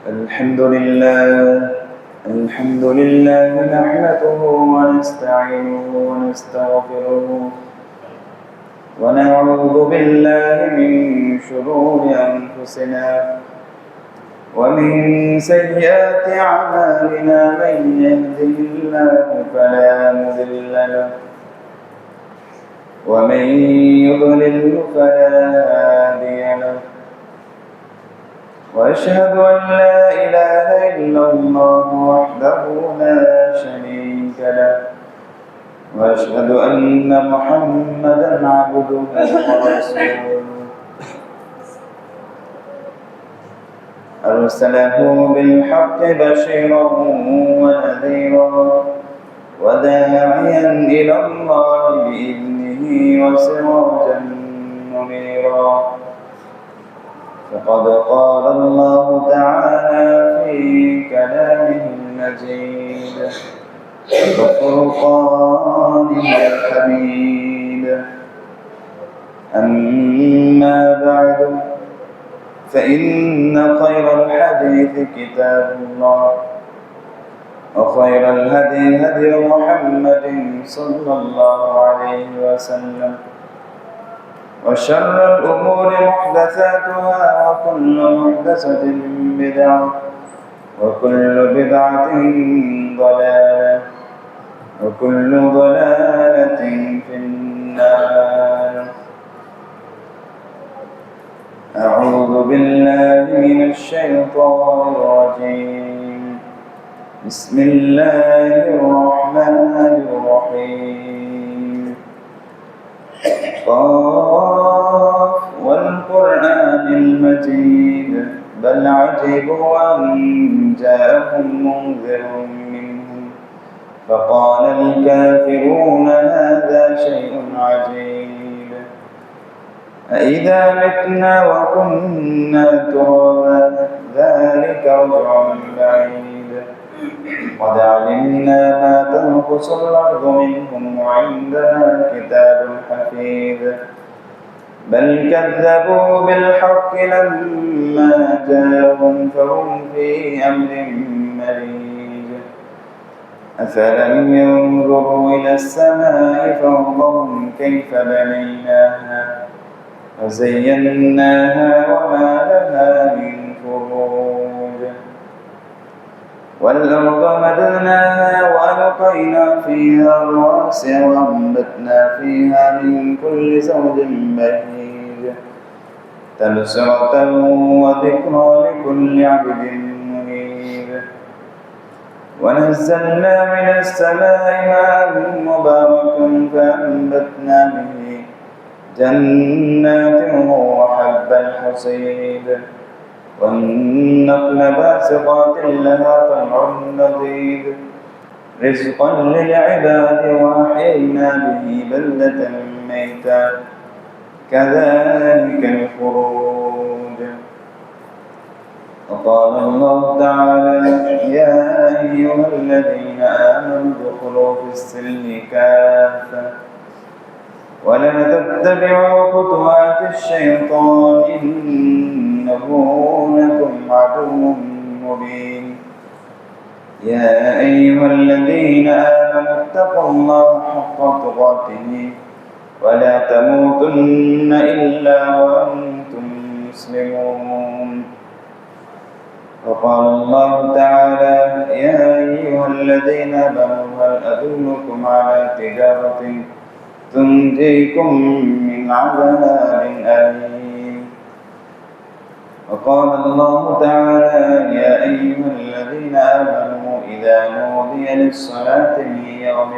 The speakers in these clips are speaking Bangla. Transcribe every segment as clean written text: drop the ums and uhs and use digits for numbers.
الحمد لله نحمده ونستعينه ونستغفره ونعوذ بالله من شرور أنفسنا ومن سيئات أعمالنا من يهده الله فلا مضل له ومن يضلل فلا هادي له وأشهد أن لا إله إلا الله وحده لا شريك له وأشهد أن محمدا عبده ورسوله أرسله بالحق بشيرا ونذيرا وداعيا إلى الله بإذنه وسراجا منيرا فقد قال الله تعالى في كلامه المجيد وفرقانه الحميد أما بعد فإن خير الحديث كتاب الله وخير الهدي هدي محمد صلى الله عليه وسلم وشر الأمور محدثاتها وكل محدثة بدعة وكل بدعة ضلالة وكل ضلالة في النار. أعوذ بالله من الشيطان الرجيم. بسم الله الرحمن الرحيم. قاف والقرآن المجيد بل عجبوا أن جاءهم منذر منهم فقال الكافرون هذا شيء عجيب أإذا متنا وكنا ترابا ذلك رجع بعيد قد علمنا ما تنقص الأرض منهم وعندنا كتاب حفيظ بل كذبوا بالحق لما جاءهم فهم في أمر مريج أفلم ينظروا إلى السماء فوقهم كيف بنيناها وزيناها وما لها من فروج والأرض مددناها وألقينا فيها رواسي وأنبتنا فيها من كل زوج بهيج تبصرة وذكرى لكل عبد منيب ونزلنا من السماء ماء مباركا فأنبتنا به جنات وحب الحصيد والنخل باسقات لها طلع نضيد رزقا للعباد وأحيينا به بلدة ميتا كذلك الخروج. وقال الله تعالى يا أيها الذين آمنوا ادخلوا في السلم كافة ولا تتبعوا خطوات الشيطان إنه لكم عدو مبين يا أيها الذين آمنوا اتقوا الله حق تقاته ولا تموتن إلا وأنتم مسلمون. وقال الله تعالى يا أيها الذين آمنوا هل أدلكم على تجارة تنجيكم من عذاب أليم. وقال الله تعالى يا أيها الذين آمنوا إذا نودي للصلاة من يوم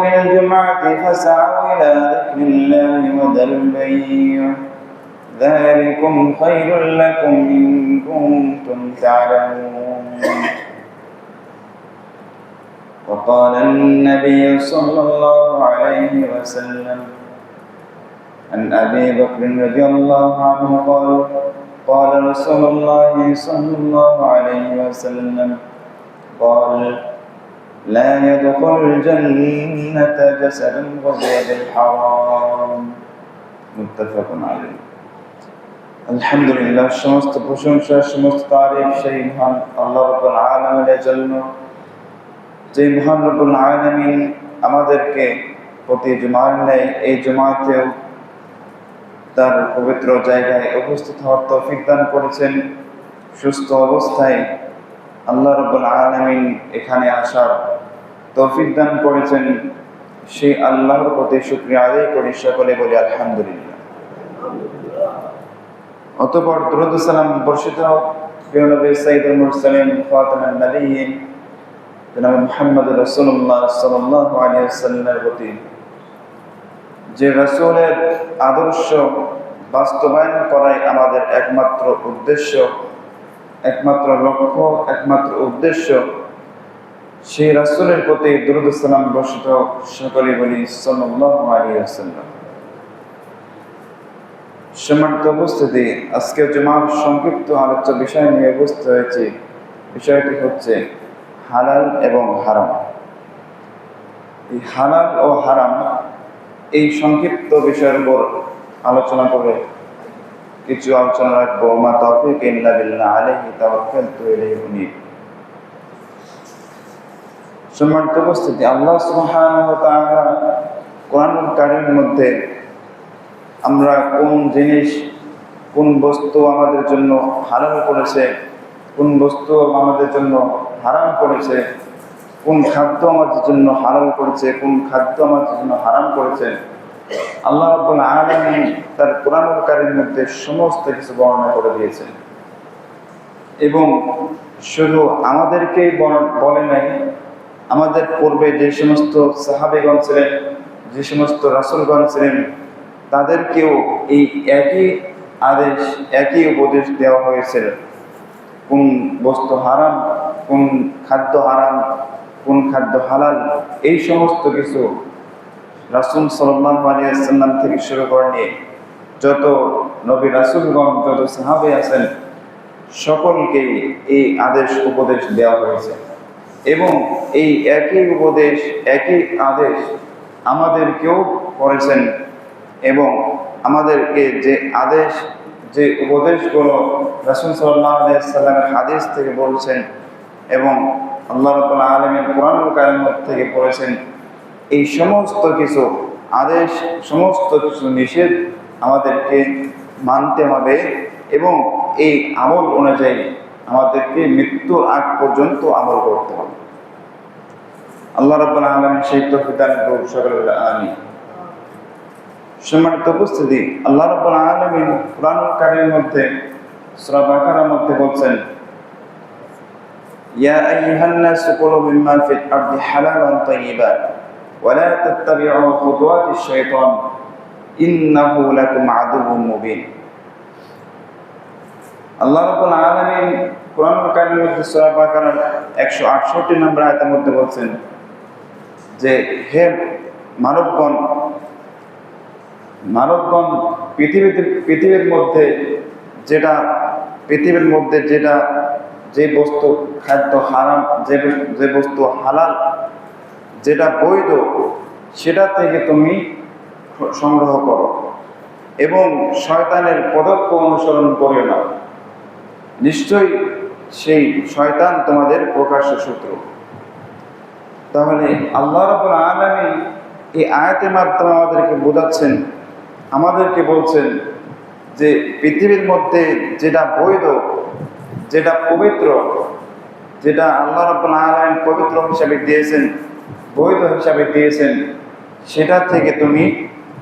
الجمعة فاسعوا إلى ذكر الله وذروا البيع ذلكم خير لكم إن كنتم تعلمون. وقال النبي صلى الله عليه وسلم عن أبي بكر رضي الله عنه قال رسول الله صلى الله عليه وسلم قال لا يدخل الجنة جسد غزي بالحرام متفق عليه. আলহামদুলিল্লাহ, সমস্ত প্রশংসা, সমস্ত তারিফ সেই মহান আল্লাহ রাব্বুল আলামিনের জন্য, যে মহান রব্বুল আলামিন আমাদেরকে প্রতি জুমার ন্যায় এই জুমাতেও তার পবিত্র জায়গায় উপস্থিত হওয়ার তৌফিক দান করেছেন। সুস্থ অবস্থায় আল্লাহ রাব্বুল আলামিন এখানে আসার তৌফিক দান করেছেন। সেই আল্লাহর প্রতি শুকরিয়া আদায় করি, সকলে বলি আলহামদুলিল্লাহ। অতঃপর দুরূদ ও সালাম বর্ষিত হোক প্রিয় নবী সাইয়্যিদুল মুরসালিন খাতামুন নবিয়্যিন জনাব মুহাম্মদ রাসূলুল্লাহ সাল্লাল্লাহু আলাইহি ওয়াসাল্লামের প্রতি, যে রাসূলের আদর্শ বাস্তবায়ন করাই আমাদের একমাত্র উদ্দেশ্য, একমাত্র লক্ষ্য, একমাত্র উদ্দেশ্য। সেই রাসূলের প্রতি দুরূদ ও সালাম বর্ষিত হোক, সকলে বলি সাল্লাল্লাহু আলাইহি ওয়াসাল্লাম। সম্মানিত উপস্থিতি, আজকে জুমার সংক্ষিপ্ত আলোচ্য বিষয় নিয়ে উপস্থিত হয়েছি। বিষয়টি হচ্ছে হালাল এবং হারাম। এই হালাল ও হারাম এই সংক্ষিপ্ত বিষয়ের উপর আলোচনা করে কিছু আলোচনা রাখবো। মা তাওফীক ইল্লা বিল্লাহ, আলাইহি তাওয়াক্কালতু ওয়া ইলাইহি উনীব। সম্মানিত উপস্থিতি, আল্লাহ সুবহানাহু ওয়া তাআলা কোরআনুল কারীমের মধ্যে আমরা কোন জিনিস, কোন বস্তু আমাদের জন্য হালাল করেছে, কোন বস্তু আমাদের জন্য হারাম করেছে, কোন খাদ্য আমাদের জন্য হালাল করেছে, কোন খাদ্য আমাদের জন্য হারাম করেছে, আল্লাহ রাব্বুল আলামিন তার কোরআনুল কারীমের মধ্যে সমস্ত কিছু বর্ণনা করে দিয়েছেন। এবং শুধু আমাদেরকেই বলে নাই, আমাদের পূর্বে যে সমস্ত সাহাবীগণ ছিলেন, যে সমস্ত রাসূলগণ ছিলেন, তাদেরকেও এই একই আদেশ, একই উপদেশ দেওয়া হয়েছিল। কোন বস্তু হারাম, কোন খাদ্য হারাম, কোন খাদ্য হালাল, এই সমস্ত কিছু রাসূল সাল্লাল্লাহু আলাইহি ওয়াসাল্লাম থেকে শুরু করে নিয়ে যত নবী রাসূলগণ, যত সাহাবী আছেন, সকলকেই এই আদেশ উপদেশ দেওয়া হয়েছে। এবং এই একই উপদেশ, একই আদেশ আমাদেরকেও করেছেন। এবং আমাদেরকে যে আদেশ, যে উপদেশগুলো রাসূল সাল্লাল্লাহু আলাইহি ওয়াসাল্লামের হাদিস থেকে বলছেন এবং আল্লাহ রাব্বুল আলামিন কোরআনুল কারীম থেকে পড়েছেন, এই সমস্ত কিছু আদেশ, সমস্ত কিছু নিষেধ আমাদেরকে মানতে হবে। এবং এই আমল অনুযায়ী আমাদেরকে মৃত্যুর আগ পর্যন্ত আমল করতে হবে। আল্লাহ রাব্বুল আলামিন সেই তৌফিক দান করুন, সকলে বলি আমিন। সম্মানিত উপস্থিতি, আল্লাহ রাব্বুল আলামিন কোরআনুল কারীমের মধ্যে সূরা বাকারার মধ্যে বলছেন, ইয়া আইয়ুহান নাসু কুলু মিম্মা ফিল আরদি হালালান তাইয়্যিবান ওয়া লা তাত্তাবি'উ খুতুওয়াতিশ শাইতান ইন্নাহু লাকুম আদুউউম মুবিন। আল্লাহ রাব্বুল আলামিন কোরআনুল কারীমের মধ্যে সূরা বাকারার 168 নম্বর আয়াতের মধ্যে বলছেন যে, হে মানবগণ, পৃথিবীর মধ্যে যেটা যে বস্তু খাদ্য হারাম, যে বস্তু হালাল, যেটা বৈধ, সেটা থেকে তুমি সংগ্রহ করো এবং শয়তানের পদক্ষ অনুসরণ করিও না। নিশ্চয়ই সেই শয়তান তোমাদের প্রকাশ্য শত্রু। তাহলে আল্লাহ রাব্বুল আলামিন এই আয়াতের মাধ্যমে আমাদেরকে বোঝাচ্ছেন, আমাদেরকে বলছেন যে পৃথিবীর মধ্যে যেটা বৈধ, যেটা পবিত্র, যেটা আল্লাহ রাব্বুল আলামিন পবিত্র হিসাবে দিয়েছেন, বৈধ হিসাবে দিয়েছেন, সেটা থেকে তুমি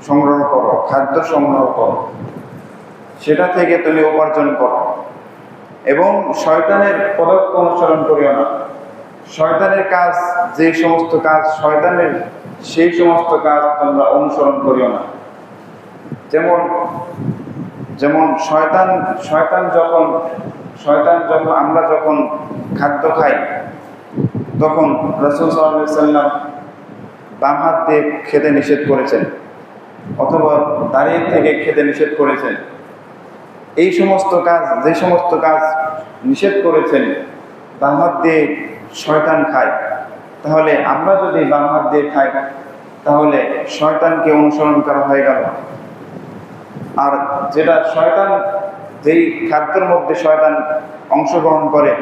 সংগ্রহ করো, খাদ্য সংগ্রহ করো, সেটা থেকে তুমি উপার্জন করো এবং শয়তানের পদক্ষ অনুসরণ করিও না। শয়তানের কাজ, যে সমস্ত কাজ শয়তানের, সেই সমস্ত কাজ তোমরা অনুসরণ করিও না। যেমন শয়তান যখন আমরা যখন খাদ্য খাই, তখন রাসূল সাল্লাল্লাহু আলাইহি ওয়াসাল্লাম বাম হাত দিয়ে খেতে নিষেধ করেছেন অথবা দাঁড়িয়ে থেকে খেতে নিষেধ করেছেন। এই সমস্ত কাজ, যে সমস্ত কাজ নিষেধ করেছেন, বাম হাত দিয়ে শয়তান খায়। তাহলে আমরা যদি বাম হাত দিয়ে খাই, তাহলে শয়তানকে অনুসরণ করা হয়ে গেল। আর যেটা শয়তান যেই খাদ্যের মধ্যে শয়তান অংশগ্রহণ করে,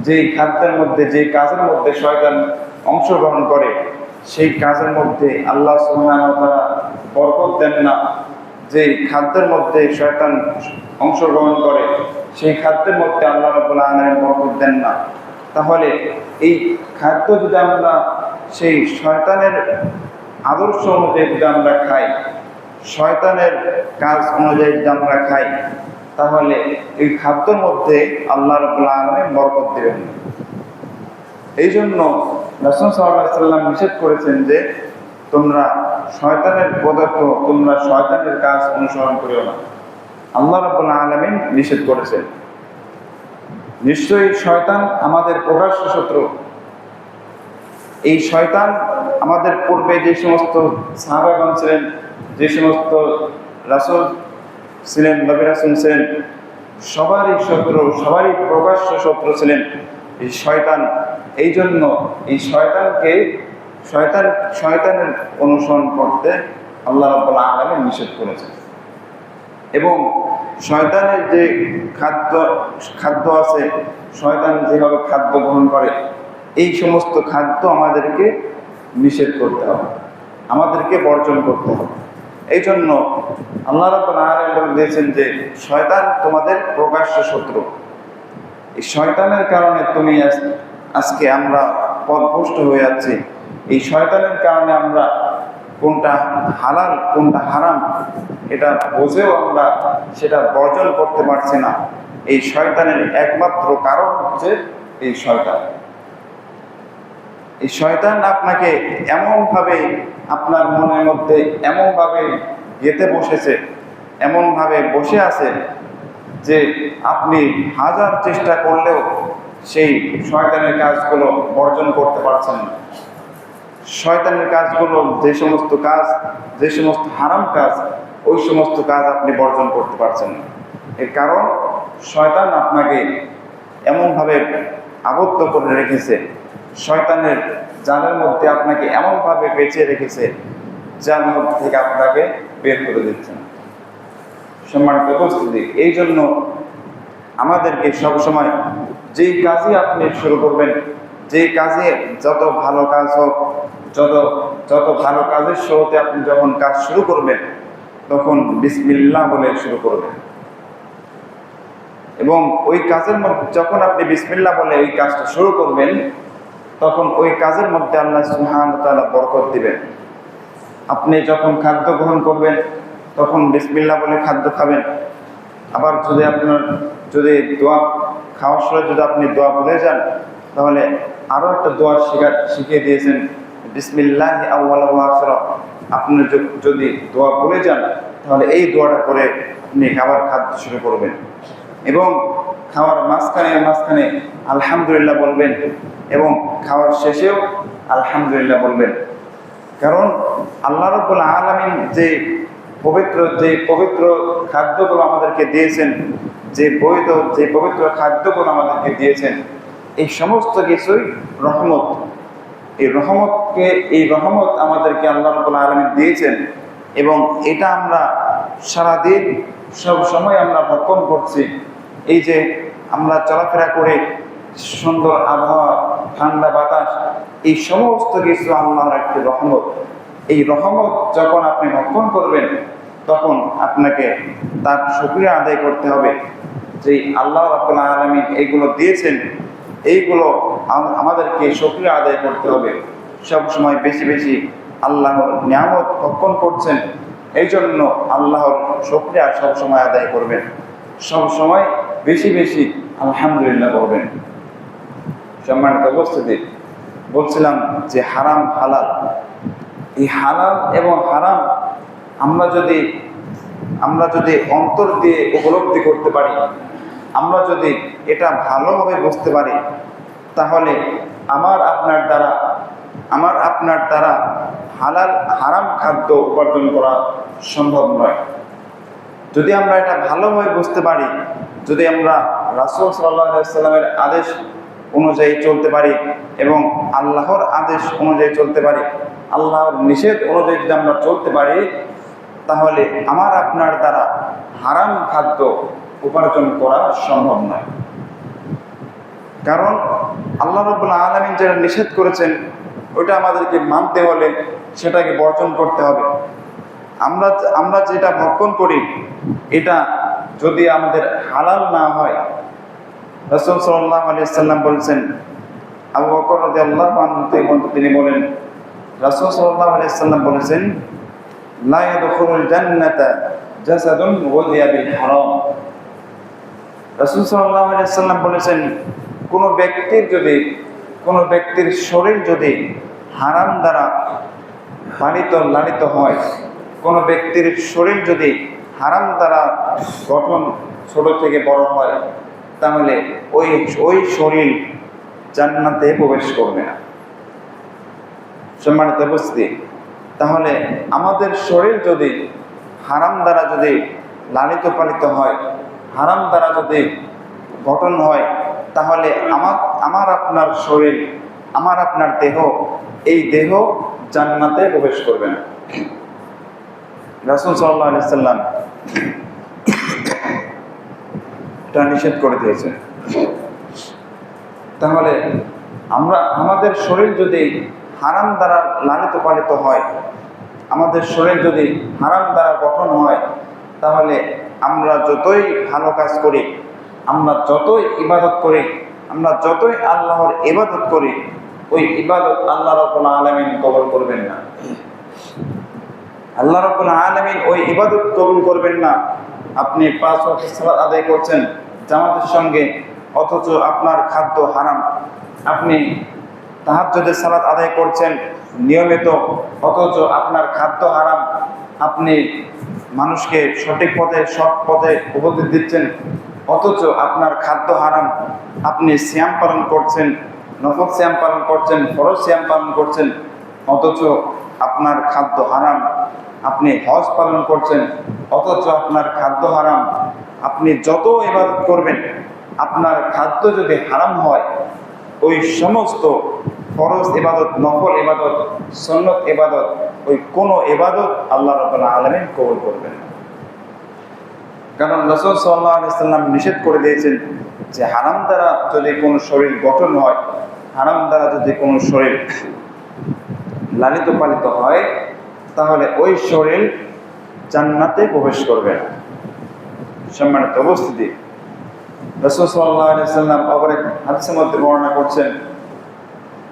যেই খাদ্যের মধ্যে, যেই কাজের মধ্যে শয়তান অংশগ্রহণ করে, সেই কাজের মধ্যে আল্লাহ সুবহানাহু ওয়া তাআলা বরকত দেন না। যেই খাদ্যের মধ্যে শয়তান অংশগ্রহণ করে, সেই খাদ্যের মধ্যে আল্লাহ রাব্বুল আলামিন বরকত দেন না। তাহলে এই খাদ্য যদি আমরা সেই শয়তানের আদর্শ অনুযায়ী যদি আমরা খাই, শয়তানের কাজ অনুযায়ী যদি আমরা খাই, তাহলে এই খাদ্যের মধ্যে আল্লাহ রাব্বুল আলামিন বরকত দেবেন। এই জন্য রাসূল সাল্লাল্লাহু আলাইহি ওয়াসাল্লাম নিষেধ করেছেন যে তোমরা শয়তানের পদার্থ, তোমরা শয়তানের কাজ অনুসরণ করিও না। আল্লাহ রাব্বুল আলামিন নিষেধ করেছেন। নিশ্চয়ই শয়তান আমাদের প্রকাশ্য শত্রু। এই শয়তান আমাদের পূর্বে যে সমস্ত সাহাবাগণ ছিলেন, যে সমস্ত রাসূল ছিলেন, নবী রাসূল ছিলেন, সবারই শত্রু, সবারই প্রকাশ্য শত্রু ছিলেন এই শয়তান। এই জন্য এই শয়তানের অনুসরণ করতে আল্লাহ রাব্বুল আলামিন নিষেধ করেছেন। এবং শয়তানের যে খাদ্য আছে, শয়তান যেভাবে খাদ্য গ্রহণ করে, এই সমস্ত খাদ্য আমাদেরকে নিষেধ করতে হবে, আমাদেরকে বর্জন করতে হবে। এই জন্য আল্লাহ রাব্বুল আলামিন বলে দিয়েছেন যে শয়তান তোমাদের প্রকাশ্য শত্রু। এই শয়তানের কারণে তুমি আজকে আমরা পথভ্রষ্ট হয়ে যাচ্ছি। এই শয়তানের কারণে আমরা কোনটা হালাল কোনটা হারাম এটা বুঝেও আমরা সেটা বর্জন করতে পারছি না। এই শয়তানের একমাত্র কারণ হচ্ছে এই শয়তান। এই শয়তান আপনাকে এমনভাবে আপনার মনের মধ্যে এমনভাবে গেঁথে বসেছে, এমনভাবে বসে আছে যে আপনি হাজার চেষ্টা করলেও সেই শয়তানের কাজগুলো বর্জন করতে পারছেন না। শয়তানের কাজগুলো, যে সমস্ত কাজ, যে সমস্ত হারাম কাজ, ওই সমস্ত কাজ আপনি বর্জন করতে পারছেন না। এর কারণ শয়তান আপনাকে এমনভাবে আবদ্ধ করে রেখেছে, শয়তানের জালের মধ্যে আপনাকে এমনভাবে পেঁচিয়ে রেখেছে যার মধ্যে থেকে আপনাকে বের করে দিচ্ছে না। সম্মানিত উপস্থিতি, এই জন্য আমাদেরকে সবসময় যেই কাজই আপনি শুরু করবেন, যেই কাজে যত ভালো কাজ হোক, যত ভালো কাজের শুরুতে আপনি যখন কাজ শুরু করবেন তখন বিসমিল্লাহ বলে শুরু করবেন। এবং ওই কাজের মধ্যে যখন আপনি বিসমিল্লাহ বলে ওই কাজটা শুরু করবেন, তখন ওই কাজের মধ্যে আল্লাহ সুবহানাহু ওয়া তাআলা বরকত দিবেন। আপনি যখন খাদ্য গ্রহণ করবেন তখন বিসমিল্লাহ বলে খাদ্য খাবেন। আবার যদি দোয়া খাওয়ার সময় যদি আপনি দোয়া ভুলে যান, তাহলে আরও একটা দোয়া শিখিয়ে দিয়েছেন, বিসমিল্লাহি আউওয়ালা ওয়া আখিরা। আপনি যদি দোয়া ভুলে যান তাহলে এই দোয়াটা করে আপনি খাদ্য শুরু করবেন। এবং খাওয়ার মাঝখানে আলহামদুলিল্লাহ বলবেন, এবং খাওয়ার শেষেও আলহামদুলিল্লাহ বলবেন। কারণ আল্লাহ রাব্বুল আলামিন যে পবিত্র খাদ্যগুলো আমাদেরকে দিয়েছেন, যে পবিত্র খাদ্যগুলো আমাদেরকে দিয়েছেন, এই সমস্ত কিছুই রহমত। এই রহমত আমাদেরকে আল্লাহ রাব্বুল আলামিন দিয়েছেন, এবং এটা আমরা সারাদিন সব সময় আমরা ভক্ষণ করছি। এই যে আমরা চলাফেরা করে, সুন্দর আবহাওয়া, ঠান্ডা বাতাস, এই সমস্ত কিছু আল্লাহর একটি রহমত। এই রহমত যখন আপনি ভক্ষণ করবেন তখন আপনাকে তার শুকরিয়া আদায় করতে হবে যে আল্লাহ রাব্বুল আলামিন এইগুলো দিয়েছেন, এইগুলো আমাদেরকে শুকরিয়া আদায় করতে হবে। সব সময় বেশি বেশি আল্লাহর নিয়ামত ভক্ষণ করছেন, এই জন্য আল্লাহর শুকরিয়া সব সময় আদায় করবেন। সব সময় বেশি বেশি আলহামদুলিল্লাহ বলবেন। সম্মানিত উপস্থিতি, বলছিলাম যে হারাম হালাল, এই হালাল এবং হারাম আমরা যদি অন্তর দিয়ে উপলব্ধি করতে পারি, আমরা যদি এটা ভালোভাবে বুঝতে পারি, তাহলে আমার আপনার দ্বারা হারাম খাদ্য উপার্জন করা সম্ভব নয়। যদি আমরা এটা ভালোভাবে বুঝতে পারি, যদি আমরা রাসূল সাল্লাল্লাহু আলাইহি ওয়াসাল্লামের আদেশ অনুযায়ী চলতে পারি এবং আল্লাহর আদেশ অনুযায়ী চলতে পারি, আল্লাহর নিষেধ অনুযায়ী যদি আমরা চলতে পারি, তাহলে আমার আপনার দ্বারা হারাম খাদ্য উপার্জন করা সম্ভব নয়। কারণ আল্লাহ রাব্বুল আলামিন যেটা নিষেধ করেছেন ওইটা আমাদেরকে মানতে হলে সেটাকে বর্জন করতে হবে। আমরা যেটা ভক্ষণ করি এটা যদি আমাদের হালাল না হয়, রাসূল সাল্লাল্লাহু আলাইহি সাল্লাম বলেছেন, আবু বকর রাদিয়াল্লাহু আনহু তিনি বলেন, রাসূল সাল্লাল্লাহু আলাইহি সাল্লাম বলেছেন, লা ইয়াদখুলুল জান্নাতা জাসাদুন গুযিয়া বিল হারাম। রাসূল সাল্লাল্লাহু আলাইহি সাল্লাম বলেছেন, কোনো ব্যক্তির শরীর যদি হারাম দ্বারা পালিত লালিত হয়, কোনো ব্যক্তির শরীর যদি হারাম দ্বারা গঠন ছোট থেকে বড় হয়, তাহলে ওই শরীর জান্নাতে প্রবেশ করবে না। সম্মানিত উপস্থিতি, তাহলে আমাদের শরীর যদি হারাম দ্বারা যদি লালিত পালিত হয়, হারাম দ্বারা যদি গঠন হয়, তাহলে আমার আপনার শরীর, আমার আপনার দেহ, এই দেহ জান্নাতে প্রবেশ করবে না। রাসূল সাল্লাল্লাহু আলাইহি সাল্লাম এটা নিষেধ করে দিয়েছেন। তাহলে আমাদের শরীর যদি হারাম দ্বারা লালিত পালিত হয়, আমাদের শরীর যদি হারাম দ্বারা গঠন হয়, তাহলে আমরা যতই ভালো কাজ করি, আমরা যতই ইবাদত করি, আমরা যতই আল্লাহর ইবাদত করি, ওই ইবাদত আল্লাহ রাব্বুল আলামিন কবুল করবেন না। আল্লাহ রাব্বুল আলামিন ওই ইবাদত কবুল করবেন না। আপনি 5 ওয়াক্ত সালাত আদায় করছেন জামাতের সঙ্গে, অথচ আপনার খাদ্য হারাম। আপনি তাহাজ্জুদের সালাত আদায় করছেন নিয়মিত, অথচ আপনার খাদ্য হারাম। আপনি মানুষকে সঠিক পথে, সৎ পথে উপদেশ দিচ্ছেন, অথচ আপনার খাদ্য হারাম। আপনি সিয়াম পালন করছেন, নফল সিয়াম পালন করছেন, ফরজ সিয়াম পালন করছেন, অথচ আপনার খাদ্য হারাম। আপনি হজ পালন করছেন, অথচ আপনার খাদ্য হারাম। আপনি যত ইবাদত করবেন, আপনার খাদ্য যদি হারাম হয়, ওই সমস্ত ফরজ ইবাদত, নফল ইবাদত, সুন্নত ইবাদত, ওই কোনো ইবাদত আল্লাহ রাব্বুল আলামিন কবুল করবেন না। কারণ রাসূল সাল্লাল্লাহু আলাইহি সাল্লাম নিষেধ করে দিয়েছেন যে হারাম দ্বারা যদি কোনো শরীর গঠন হয়, হারাম দ্বারা যদি কোনো শরীর লালিত পালিত হয়, তাহলে ওই শরীর জান্নাতে প্রবেশ করবে না। সম্মানিত উপস্থিতি, রাসূল সাল্লাল্লাহু আলাইহি সাল্লাম আবার এক হাদিসের মধ্যে বর্ণনা করছেন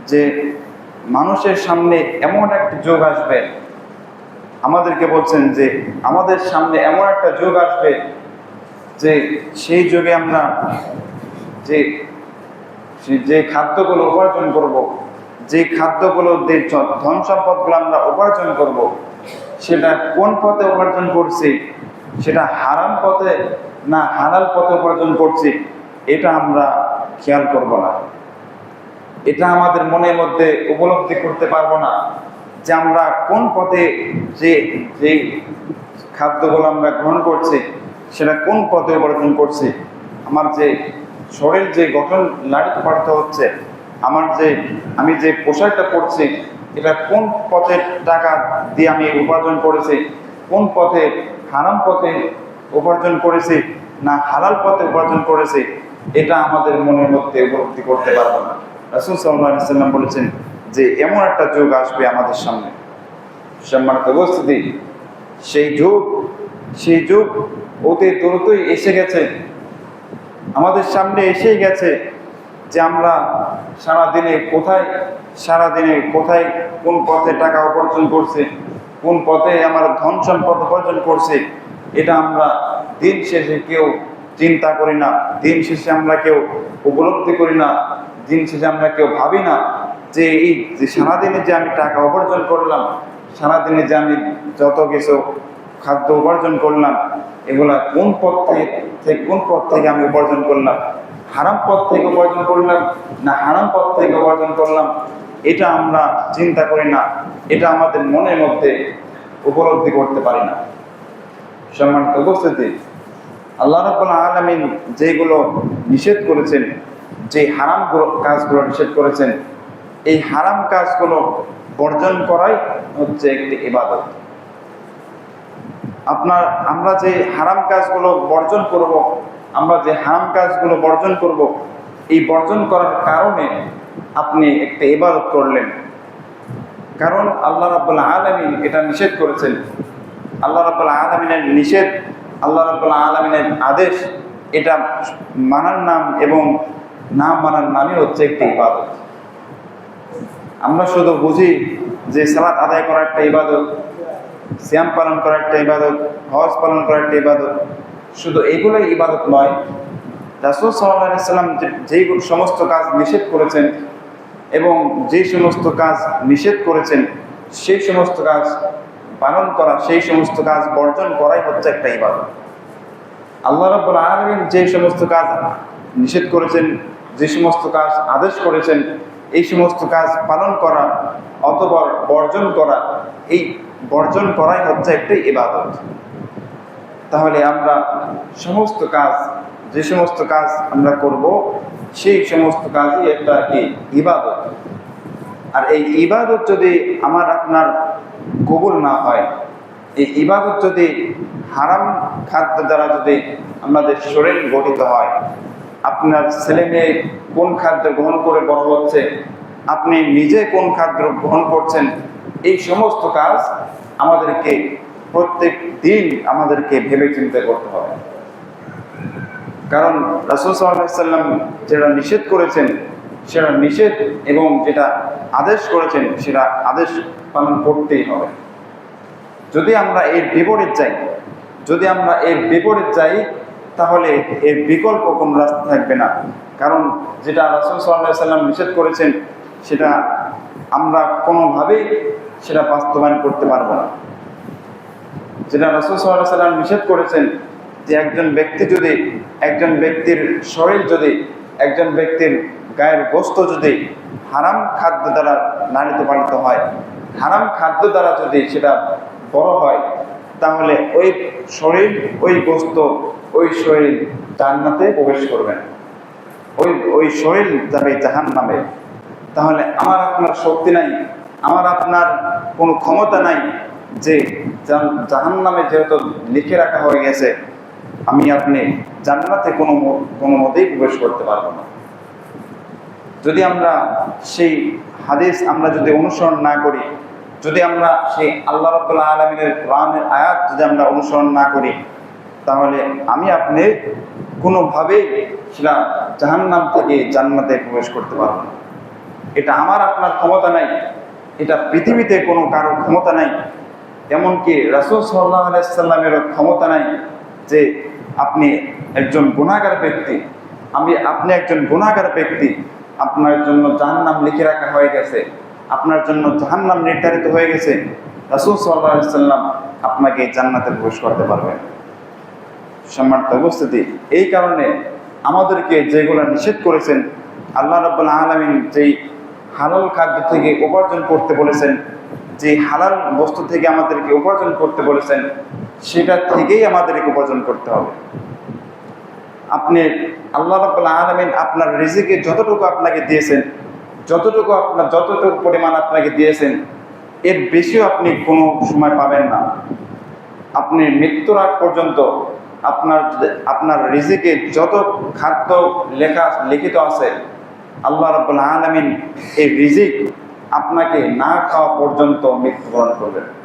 যে মানুষের সামনে এমন একটা যুগ আসবে, আমাদেরকে বলছেন যে আমাদের সামনে এমন একটা যুগ আসবে যে সেই যুগে আমরা যে খাদ্যগুলো উপার্জন করব, যে খাদ্যগুলো ধন সম্পদগুলো আমরা উপার্জন করব, সেটা কোন পথে উপার্জন করছি, সেটা হারাম পথে না হালাল পথে উপার্জন করছি, এটা আমরা খেয়াল করব না। এটা আমাদের মনের মধ্যে উপলব্ধি করতে পারবো না যে আমরা কোন পথে যে খাদ্যগুলো আমরা গ্রহণ করছি সেটা কোন পথে উপার্জন করছি। আমার যে শরীর যে গঠন লালিত পালিত হচ্ছে, আমি যে পোশাকটা পরছি, এটা কোন পথের টাকা দিয়ে আমি উপার্জন করেছি, কোন পথে হারাম পথে উপার্জন করেছি না হালাল পথে উপার্জন করেছি, এটা আমাদের মনের মধ্যে উপলব্ধি করতে পারবো না। রাসূল সাল্লাল্লাহু আলাইহি সাল্লাম বলেছেন যে এমন একটা যুগ আসবে আমাদের সামনে। সম্মানিত উপস্থিতি, সেই যুগ অতি দ্রুতই এসে গেছে, আমাদের সামনে এসেই গেছে যে আমরা সারাদিনে কোথায় কোন পথে টাকা উপার্জন করছে, কোন পথে আমার ধন সম্পদ উপার্জন করছে, এটা আমরা দিন শেষে কেউ চিন্তা করি না, দিন শেষে আমরা কেউ উপলব্ধি করি না, দিন শেষে আমরা কেউ ভাবি না যে এই যে সারাদিনে যে আমি টাকা উপার্জন করলাম, সারাদিনে যে আমি যত কিছু খাদ্য উপার্জন করলাম, এগুলা কোন পথ থেকে আমি উপার্জন করলাম, হারাম পথ থেকে উপার্জন করলাম না হারাম পথ থেকে উপার্জন করলাম, এটা আমরা চিন্তা করি না, এটা আমাদের মনের মধ্যে উপলব্ধি করতে পারি না। সম্মানিত উপস্থিতি, আল্লাহ রাব্বুল আলামিন যেগুলো নিষেধ করেছেন, যে হারাম কাজগুলো নিষেধ করেছেন, এই হারাম কাজগুলো বর্জন করাই হচ্ছে একটি ইবাদত। আমরা যে হারাম কাজগুলো বর্জন করব, আমরা যে হারাম কাজগুলো বর্জন করব, এই বর্জন করার কারণে আপনি একটা ইবাদত করলেন। কারণ আল্লাহ রাব্বুল আলামিন এটা নিষেধ করেছেন। আল্লাহ রাব্বুল আলামিনের নিষেধ, আল্লাহ রাব্বুল আলামিনের আদেশ, এটা মানার নাম এবং না মানার নামই হচ্ছে একটি ইবাদত। আমরা শুধু বুঝি যে সালাত আদায় করা একটা ইবাদত, সিয়াম পালন করা একটা ইবাদত, হজ পালন করা একটা ইবাদত, শুধু এগুলোই ইবাদত নয়। রাসূল সাল্লাল্লাহু আলাইহি সাল্লাম যেই সমস্ত কাজ নিষেধ করেছেন এবং যে সমস্ত কাজ নিষেধ করেছেন সেই সমস্ত কাজ পালন করা, সেই সমস্ত কাজ বর্জন করাই হচ্ছে একটা ইবাদত। আল্লাহ রাব্বুল আলামিন যে সমস্ত কাজ নিষেধ করেছেন, যে সমস্ত কাজ আদেশ করেছেন, এই সমস্ত কাজ পালন করা অথবা বর্জন করা, এই বর্জন করাই হচ্ছে একটি ইবাদত। তাহলে আমরা সমস্ত কাজ, যে সমস্ত কাজ আমরা করব সেই সমস্ত কাজই একটা কি ইবাদত। আর এই ইবাদত যদি আমার আপনার কবুল না হয়, এই ইবাদত যদি হারাম খাদ্য দ্বারা যদি আমাদের শরীর গঠিত হয়, আপনার ছেলে মেয়ে কোন খাদ্য গ্রহণ করে বড় হচ্ছে, আপনি নিজে কোন খাদ্য গ্রহণ করছেন, এই সমস্ত কাজ আমাদেরকে প্রত্যেক দিন আমাদেরকে ভেবে চিন্তা করতে হবে। কারণ রাসূল সাল্লাল্লাহু আলাইহি ওয়াসাল্লাম যেটা নিষেধ করেছেন সেটা নিষেধ, এবং যেটা আদেশ করেছেন সেটা আদেশ পালন করতেই হবে। যদি আমরা এর বিপরীত যাই, যদি আমরা এর বিপরীত যাই, তাহলে এর বিকল্প কোনো রাস্তা থাকবে না। কারণ যেটা রাসূল সাল্লাল্লাহু আলাইহি ওয়াসাল্লাম নিষেধ করেছেন সেটা আমরা কোনোভাবেই সেটা বাস্তবায়ন করতে পারবো না। যেটা রাসূল সাল্লাল্লাহু আলাইহি ওয়াসাল্লাম নিষেধ করেছেন যে একজন ব্যক্তি যদি, একজন ব্যক্তির শরীর যদি, একজন ব্যক্তির গায়ের গোশত যদি হারাম খাদ্য দ্বারা লালিত পালিত হয়, হারাম খাদ্য দ্বারা যদি সেটা বড় হয়, তাহলে ওই শরীর, ওই গোশত, ওই শরীর জান্নাতে প্রবেশ করবেন, ওই শরীর যাবে জাহান্নামে। তাহলে আমার আপনার শক্তি নাই, আমার আপনার কোনো ক্ষমতা নাই যে জাহান্নামে যেহেতু লিখে রাখা হয়ে গেছে, আমি আপনি জান্নাতে কোনো মতেই প্রবেশ করতে পারবো না। যদি আমরা সেই হাদিস আমরা যদি অনুসরণ না করি, যদি আমরা সেই আল্লাহ রাব্বুল আলামিনের কোরআনের আয়াত যদি আমরা অনুসরণ না করি, তাহলে আমি আপনি কোনোভাবেই সেটা জাহান্নাম থেকে জান্নাতে প্রবেশ করতে পারবো না। এটা আমার আপনার ক্ষমতা নাই, এটা পৃথিবীতে কোনো কারোর ক্ষমতা নাই, এমনকি রাসূল সাল্লাল্লাহু আলাইহি সাল্লামেরও ক্ষমতা নাই যে আপনি একজন গুনাহগার ব্যক্তি, আপনি একজন গুনাহগার ব্যক্তি, আপনার জন্য জাহান্নাম লিখে রাখা হয়ে গেছে, আপনার জন্য জাহান্নাম নির্ধারিত হয়ে গেছে, রাসূল সাল্লাল্লাহু আলাইহি সাল্লাম আপনাকে জান্নাতে প্রবেশ করতে পারবেন। সম্মানিত উপস্থিতি, এই কারণে আমাদেরকে যেগুলো নিষেধ করেছেন, আল্লাহ রাব্বুল আলামিন যেই হালাল খাদ্য থেকে উপার্জন করতে বলেছেন, যে হালাল বস্তু থেকে আমাদেরকে উপার্জন করতে বলেছেন, সেটা থেকেই আমাদেরকে উপার্জন করতে হবে। আপনি আল্লাহ রাব্বুল আলামিন আপনার রিজিকে যতটুকু আপনাকে দিয়েছেন, যতটুকু পরিমাণ আপনাকে দিয়েছেন, এর বেশিও আপনি কোনো সময় পাবেন না। আপনি মৃত্যুর আগ পর্যন্ত আপনার রিজিকে যত খাদ্য লিখিত আছে, আল্লাহ রাব্বুল আলামিন এই রিজিক আপনাকে না খাওয়া পর্যন্ত মৃত্যুবরণ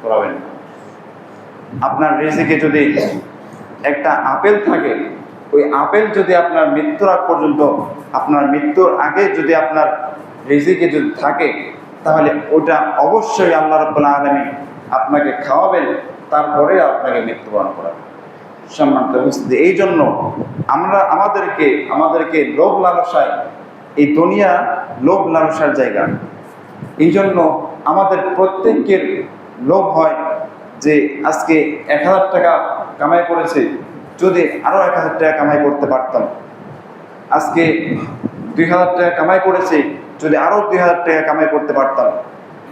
করাবেন। আপনার রিজিকে যদি একটা আপেল থাকে, ওই আপেল যদি আপনার মৃত্যুর আগ পর্যন্ত, আপনার মৃত্যুর আগে যদি আপনার রিজিকে যদি থাকে, তাহলে ওটা অবশ্যই আল্লাহ রাব্বুল আলামিন আপনাকে খাওয়াবেন, তারপরে আপনাকে মৃত্যুবরণ করাবেন। সম্মানিত উপস্থিতি, এই জন্য আমাদেরকে লোভ লালসায়, এই দুনিয়া লোভ লালসার জায়গা, এই জন্য আমাদের প্রত্যেকের লোভ হয় যে আজকে 1000 টাকা কামাই করেছে, যদি আরো 1000 টাকা কামাই করতে পারতাম, আজকে 2000 টাকা কামাই করেছে, যদি আরো 2000 টাকা কামাই করতে পারতাম।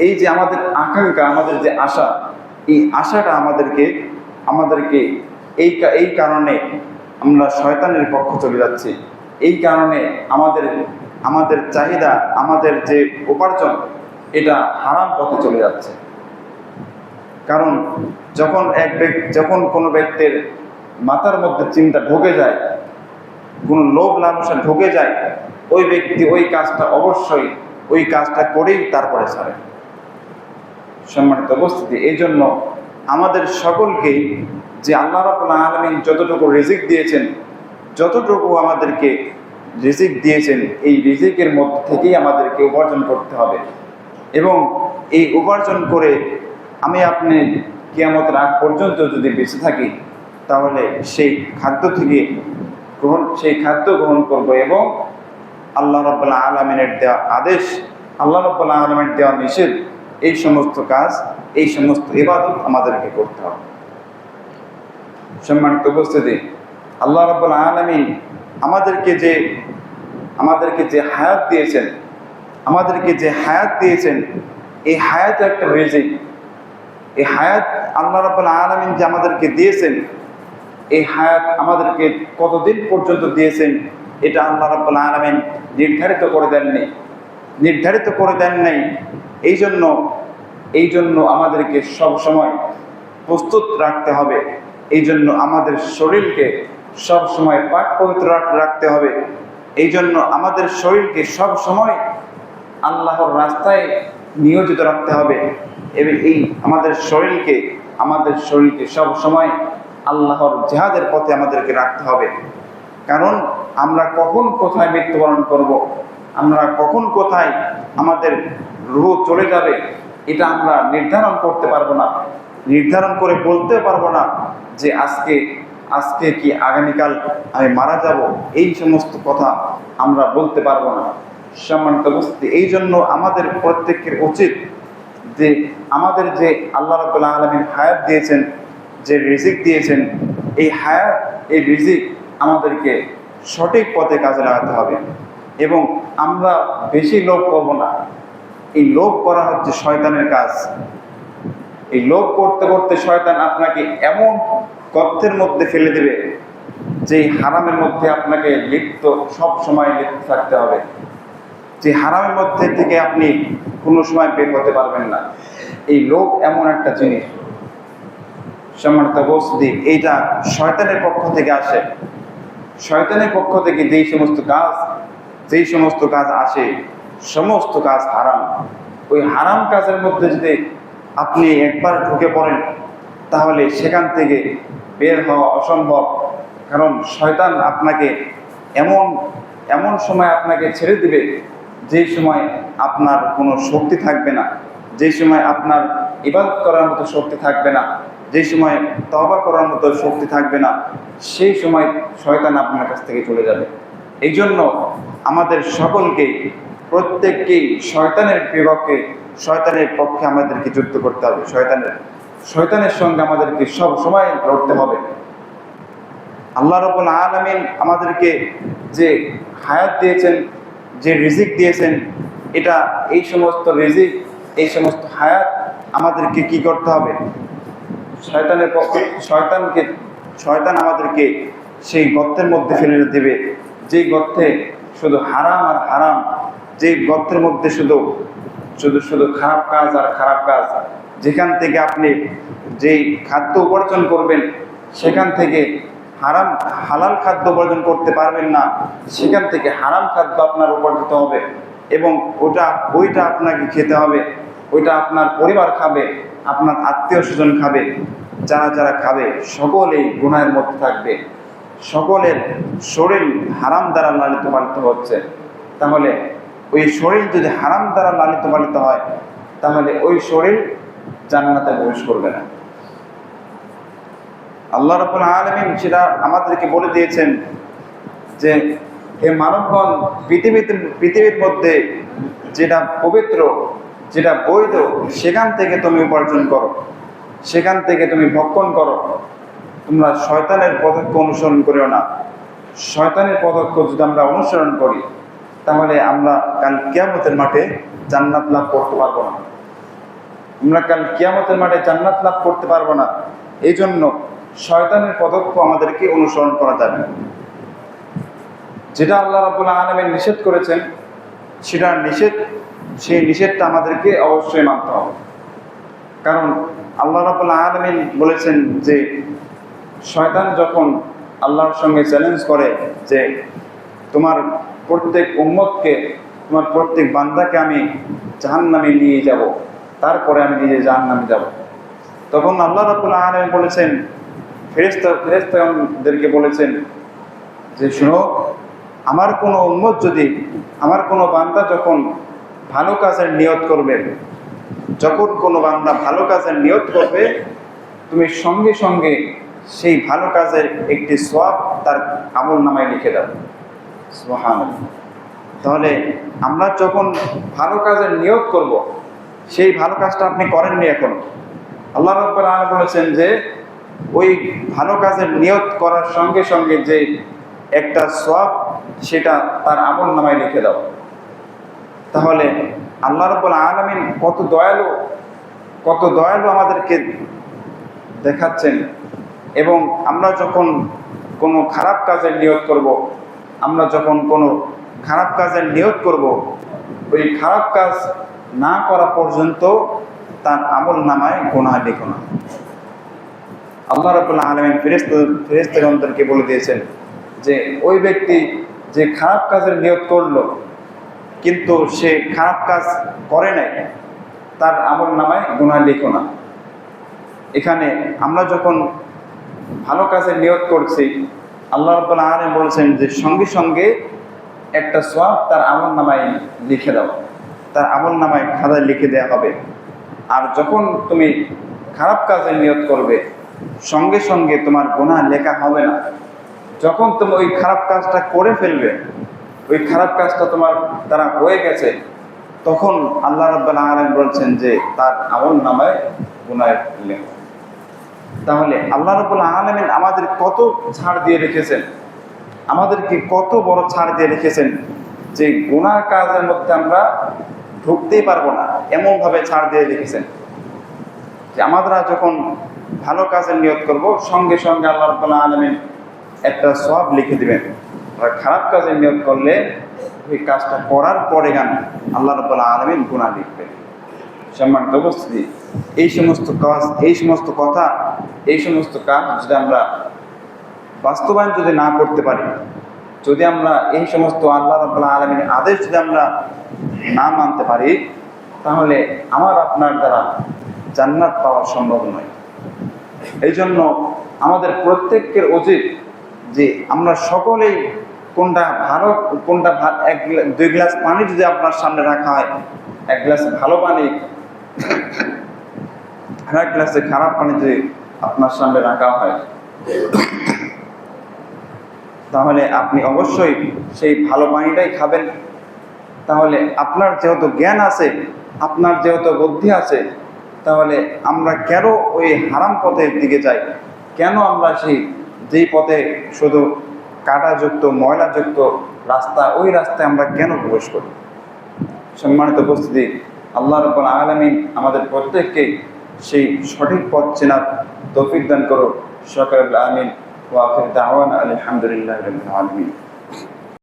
এই যে আমাদের আকাঙ্ক্ষা, আমাদের যে আশা, এই আশাটা আমাদেরকে এই কারণে আমরা শয়তানের পক্ষে চলে যাচ্ছি। এই কারণে আমাদের চাহিদা, আমাদের যে উপার্জন, এটা হারাম পথে চলে যাচ্ছে। কারণ যখন কোনো ব্যক্তির মাথার মধ্যে চিন্তা ঢুকে যায় কোনো লোভ লালসা ঢুকে যায়, ওই ব্যক্তি ওই কাজটা অবশ্যই ওই কাজটা করেই তারপরে ছাড়ে। সম্মানিত উপস্থিতি, এই জন্য আমাদের সকলকেই যে আল্লাহ রাব্বুল আলামিন যতটুকু রিজিক দিয়েছেন, যতটুকু আমাদেরকে রিজিক দিয়েছেন, এই রিজিকের মধ্যে থেকেই আমাদেরকে উপার্জন করতে হবে। এবং এই উপার্জন করে আমি আপনি কিয়ামতের আগ পর্যন্ত যদি বেঁচে থাকি, তাহলে সেই খাদ্য গ্রহণ করব এবং আল্লাহ রাব্বুল আলামিনের দেওয়া আদেশ, আল্লাহ রাব্বুল আলামিনের দেওয়া নিষেধ, এই সমস্ত কাজ, এই সমস্ত ইবাদত আমাদেরকে করতে হবে। সম্মানিত উপস্থিতি, আল্লাহ রাব্বুল আলামিন আমাদেরকে যে হায়াত দিয়েছেন, এই হায়াত একটা রিজিক। এই হায়াত আল্লাহ রাব্বুল আলামিন যে আমাদেরকে দিয়েছেন, এই হায়াত আমাদেরকে কতদিন পর্যন্ত দিয়েছেন এটা আল্লাহ রাব্বুল আলামিন নির্ধারিত করে দেন নাই। এই জন্য আমাদেরকে সব সময় প্রস্তুত রাখতে হবে। এই জন্য আমাদের শরীরকে সব সময় পাক পবিত্র রাখতে হবে। এই জন্য আমাদের শরীরকে সব সময় আল্লাহর রাস্তায় নিয়োজিত রাখতে হবে এবং আমাদের শরীরকে সব সময় আল্লাহর জিহাদের পথে আমাদেরকে রাখতে হবে। কারণ আমরা কখন কোথায় মৃত্যুবরণ করব, আমরা কখন কোথায় আমাদের রূহ চলে যাবে, এটা আমরা নির্ধারণ করতে পারবো না, নির্ধারণ করে বলতে পারবো না যে আজকে কি আগামীকাল আমি মারা যাব, এই সমস্ত কথা আমরা বলতে পারবো না। সম্মানিত উপস্থিতি, এই জন্য আমাদের প্রত্যেকের উচিত যে আমাদের যে আল্লাহ রাব্বুল আলামিন হায়াত দিয়েছেন, যে রিজিক দিয়েছেন, এই হায়াত, এই রিজিক আমাদেরকে সঠিক পথে কাজে লাগাতে হবে এবং আমরা বেশি লোভ করব না। এই লোভ করা হচ্ছে শয়তানের কাজ। এই লোভ করতে করতে শয়তান আপনাকে এমন গর্তের মধ্যে ফেলে দেবে যে হারামের মধ্যে আপনাকে সব সময় লিপ্ত থাকতে হবে, যে হারামের মধ্যে থেকে আপনি কোনো সময় বের হতে পারবেন না। এই লোভ এমন একটা জিনিস, সম্মানিত উপস্থিতি, এইটা শয়তানের পক্ষ থেকে আসে। শয়তানের পক্ষ থেকে যেই সমস্ত কাজ আসে, সমস্ত কাজ হারাম। ওই হারাম কাজের মধ্যে যদি আপনি একবার ঢুকে পড়েন, তাহলে সেখান থেকে বের হওয়া অসম্ভব। কারণ শয়তান আপনাকে এমন সময় আপনাকে ছেড়ে দিবে যেই সময় আপনার কোনো শক্তি থাকবে না, যেই সময় আপনার ইবাদত করার মতো শক্তি থাকবে না, যেই সময় তওবা করার মতো শক্তি থাকবে না, সেই সময় শয়তান আপনার কাছ থেকে চলে যাবে। এই জন্য আমাদের সকলকে, প্রত্যেককেই শয়তানের পক্ষে আমাদেরকে যুদ্ধ করতে হবে। শয়তানের সঙ্গে আমাদেরকে সব সময় লড়তে হবে। আল্লাহ রাব্বুল আলামিন আমাদেরকে যে হায়াত দিয়েছেন, যে রিজিক দিয়েছেন, এই সমস্ত রিজিক, এই সমস্ত হায়াত আমাদেরকে কি করতে হবে? শয়তান আমাদেরকে সেই গর্তের মধ্যে ফেলে দেবে, যেই গর্তে শুধু হারাম আর হারাম, যেই গর্তের মধ্যে শুধু খারাপ কাজ আর খারাপ কাজ। যেখান থেকে আপনি যেই খাদ্য উপার্জন করবেন, সেখান থেকে হালাল খাদ্য উপার্জন করতে পারবেন না, সেখান থেকে হারাম খাদ্য আপনার উপার্জিত হবে এবং ওইটা আপনাকে খেতে হবে। ওইটা আপনার পরিবার খাবে, আপনার আত্মীয় স্বজন খাবে। যারা খাবে সকলেই গুনাহের মধ্যে থাকবে, সকলের শরীর হারাম দ্বারা লালিত পালিত হচ্ছে। তাহলে ওই শরীর যদি হারাম দ্বারা লালিত পালিত হয়, তাহলে ওই শরীর জান্নাতে প্রবেশ করবে না। আল্লাহ রাব্বুল আলামিন সেটা আমাদেরকে বলে দিয়েছেন যে হে মানবগণ, পৃথিবীর মধ্যে যেটা পবিত্র, যেটা বৈধ, সেখান থেকে তুমি উপার্জন করো, সেখান থেকে তুমি ভক্ষণ করো। তোমরা শয়তানের পদক্ষ অনুসরণ করিও না। শয়তানের পদক্ষ যদি আমরা অনুসরণ করি, তাহলে আমরা কাল কিয়ামতের মাঠে জান্নাত লাভ করতে পারবো না। এই জন্য শয়তানের পদক্ষ আমাদেরকে অনুসরণ করা যাবে না। যেটা আল্লাহ রাব্বুল আলামিন নিষেধ করেছেন, সেই নিষেধটা আমাদেরকে অবশ্যই মানতে হবে। কারণ আল্লাহ রাব্বুল আলামিন বলেছেন যে শয়তান যখন আল্লাহর সঙ্গে চ্যালেঞ্জ করে যে তোমার প্রত্যেক উম্মতকে, তোমার প্রত্যেক বান্দাকে আমি জাহান্নামে নিয়ে যাব, তারপরে আমি নিজে জাহান্নামে যাব। তখন আল্লাহ রাব্বুল আলামিন বলেছেন, ফেরেশতাদেরকে বলেছেন যে শুনো, আমার কোনো উম্মত যদি, আমার কোনো বান্দা যখন ভালো কাজের নিয়ত করবে, যখন কোনো বান্দা ভালো কাজের নিয়ত করবে, তুমি সঙ্গে সঙ্গে সেই ভালো কাজের একটি সওয়াব তার আমল নামায় লিখে দাও। সুবহানাল্লাহ। তাহলে আমরা যখন ভালো কাজের নিয়ত করব, সেই ভালো কাজটা আপনি করেননি এখন, আল্লাহ রাব্বুল আলামিন বলেছেন যে ওই ভালো কাজের নিয়ত করার সঙ্গে সঙ্গে যে একটা সওয়াব, সেটা তার আমল নামায় লিখে দাও। তাহলে আল্লাহ রাব্বুল আলামিন কত দয়ালু, কত দয়ালু আমাদেরকে দেখাচ্ছেন। এবং আমরা যখন কোনো খারাপ কাজের নিয়ত করব, আমরা যখন কোনো খারাপ কাজের নিয়ত করব, ওই খারাপ কাজ না করা পর্যন্ত তার আমল নামায় গুনাহ লেখো না। আল্লাহ রাব্বুল আলামিন ফেরেশতাগণদেরকে বলে দিয়েছেন যে ওই ব্যক্তি যে খারাপ কাজের নিয়ত করলো কিন্তু সে খারাপ কাজ করে নাই, তার আমল নামায় গুনাহ লেখো না। এখানে আমরা যখন ভালো কাজের নিয়ত করছি, আল্লাহ রাব্বুল আলামিন বলেছেন যে সঙ্গে সঙ্গে একটা সওয়াব তার আমল নামায় লিখে দাও, তার আমল নামায় খাতায় লিখে দেওয়া হবে। আর যখন তুমি খারাপ কাজের নিয়ত করবে, সঙ্গে সঙ্গে তোমার গুনাহ লেখা হবে না। যখন তুমি ওই খারাপ কাজটা করে ফেলবে, ওই খারাপ কাজটা তোমার দ্বারা হয়ে গেছে, তখন আল্লাহ রাব্বুল আলামিন বলছেন যে তার আমল নামায় গুনাহ লেখো। তাহলে আল্লাহ রাব্বুল আলামিন আমাদের কত ছাড় দিয়ে রেখেছেন, আমাদেরকে কত বড় ছাড় দিয়ে রেখেছেন যে গুনাহ কাজের মধ্যে আমরা ঢুকতেই পারবো না, এমনভাবে ছাড় দিয়ে রেখেছেন যে আমরা যখন ভালো কাজের নিয়ত করব, সঙ্গে সঙ্গে আল্লাহ রাব্বুল আলামিন একটা সওয়াব লিখে দিবেন। আর খারাপ কাজের নিয়ত করলে ওই কাজটা করার পরে আল্লাহ রাব্বুল আলামিন গুনাহ লিখবেন। সম্মানিত উপস্থিতি, এই সমস্ত কাজ, এই সমস্ত কথা, এই সমস্ত কাজ যদি আমরা বাস্তবায়ন যদি না করতে পারি, যদি আমরা এই সমস্ত আল্লাহ রাব্বুল আলামিনের আদেশ যদি আমরা না মানতে পারি, তাহলে আমার আপনার দ্বারা জান্নাত পাওয়া সম্ভব নয়। এই জন্য আমাদের প্রত্যেকের উচিত যে আমরা সকলেই কোনটা ভালো, কোনটা দুই গ্লাস পানি যদি আপনার সামনে রাখা হয়, এক গ্লাস ভালো পানি, আর এক গ্লাসে খারাপ পানি যদি আপনার সামনে রাখা হয়, তাহলে আপনি অবশ্যই সেই ভালো পানিটাই খাবেন। তাহলে আপনার যেহেতু জ্ঞান আছে, আপনার যেহেতু বুদ্ধি আছে, তাহলে আমরা কেন ওই হারাম পথের দিকে যাই? কেন আমরা যেই পথে শুধু কাঁটাযুক্ত, ময়লাযুক্ত রাস্তা, ওই রাস্তায় আমরা কেন প্রবেশ করি? সম্মানিত উপস্থিতি, আল্লাহ রাব্বুল আলামিন আমাদের প্রত্যেককে সেই সঠিক পথ চেনার তৌফিক দান করুন। সকলে আমিন। ওয়া আখির দাওয়ানা আলহামদুলিল্লাহি রাব্বিল আলামিন।